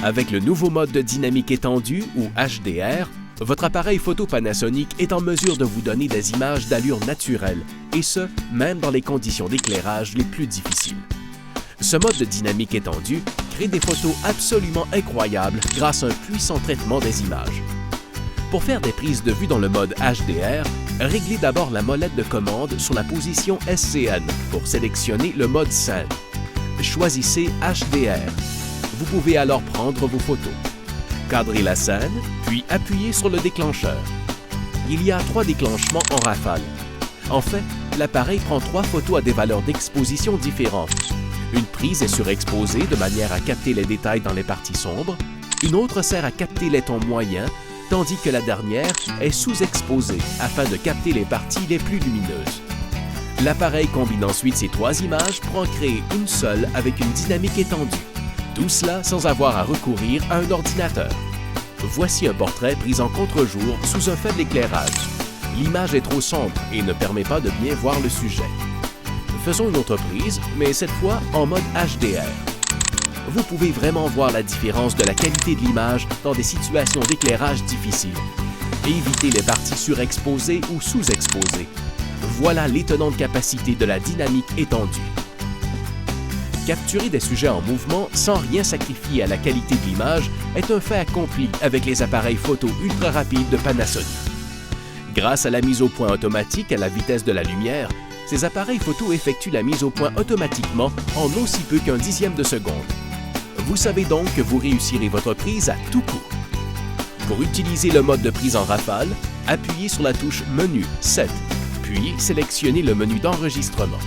Avec le nouveau mode de dynamique étendue ou HDR, votre appareil photo Panasonic est en mesure de vous donner des images d'allure naturelle, et ce, même dans les conditions d'éclairage les plus difficiles. Ce mode de dynamique étendue crée des photos absolument incroyables grâce à un puissant traitement des images. Pour faire des prises de vue dans le mode HDR, réglez d'abord la molette de commande sur la position SCN pour sélectionner le mode scène. Choisissez HDR. Vous pouvez alors prendre vos photos. Cadrez la scène, puis appuyez sur le déclencheur. Il y a 3 déclenchements en rafale. En fait, l'appareil prend 3 photos à des valeurs d'exposition différentes. Une prise est surexposée de manière à capter les détails dans les parties sombres, une autre sert à capter les tons moyens, tandis que la dernière est sous-exposée afin de capter les parties les plus lumineuses. L'appareil combine ensuite ces 3 images pour en créer une seule avec une dynamique étendue. Tout cela sans avoir à recourir à un ordinateur. Voici un portrait pris en contre-jour sous un faible éclairage. L'image est trop sombre et ne permet pas de bien voir le sujet. Faisons une autre prise, mais cette fois en mode HDR. Vous pouvez vraiment voir la différence de la qualité de l'image dans des situations d'éclairage difficiles. Évitez les parties surexposées ou sous-exposées. Voilà l'étonnante capacité de la dynamique étendue. Capturer des sujets en mouvement sans rien sacrifier à la qualité de l'image est un fait accompli avec les appareils photo ultra rapides de Panasonic. Grâce à la mise au point automatique à la vitesse de la lumière, ces appareils photo effectuent la mise au point automatiquement en aussi peu qu'un dixième de seconde. Vous savez donc que vous réussirez votre prise à tout coup. Pour utiliser le mode de prise en rafale, appuyez sur la touche Menu 7, puis sélectionnez le menu d'enregistrement.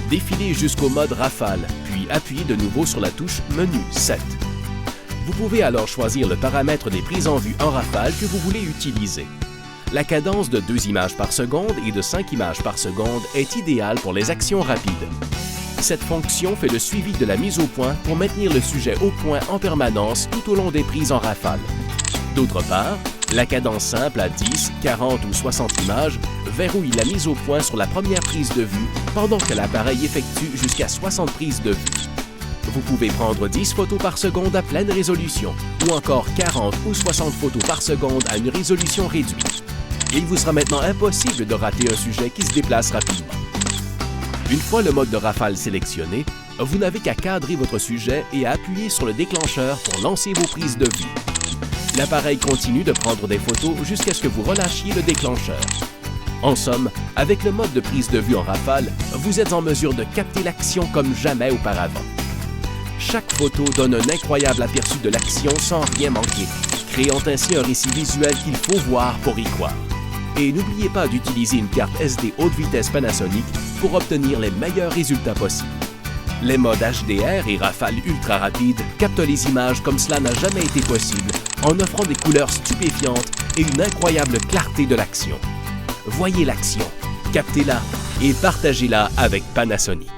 Défilez jusqu'au mode rafale, puis appuyez de nouveau sur la touche Menu 7. Vous pouvez alors choisir le paramètre des prises en vue en rafale que vous voulez utiliser. La cadence de 2 images par seconde et de 5 images par seconde est idéale pour les actions rapides. Cette fonction fait le suivi de la mise au point pour maintenir le sujet au point en permanence tout au long des prises en rafale. D'autre part, la cadence simple à 10, 40 ou 60 images verrouille la mise au point sur la première prise de vue pendant que l'appareil effectue jusqu'à 60 prises de vue. Vous pouvez prendre 10 photos par seconde à pleine résolution ou encore 40 ou 60 photos par seconde à une résolution réduite. Il vous sera maintenant impossible de rater un sujet qui se déplace rapidement. Une fois le mode de rafale sélectionné, vous n'avez qu'à cadrer votre sujet et à appuyer sur le déclencheur pour lancer vos prises de vue. L'appareil continue de prendre des photos jusqu'à ce que vous relâchiez le déclencheur. En somme, avec le mode de prise de vue en rafale, vous êtes en mesure de capter l'action comme jamais auparavant. Chaque photo donne un incroyable aperçu de l'action sans rien manquer, créant ainsi un récit visuel qu'il faut voir pour y croire. Et n'oubliez pas d'utiliser une carte SD haute vitesse Panasonic pour obtenir les meilleurs résultats possibles. Les modes HDR et rafale ultra rapide captent les images comme cela n'a jamais été possible, en offrant des couleurs stupéfiantes et une incroyable clarté de l'action. Voyez l'action, captez-la et partagez-la avec Panasonic.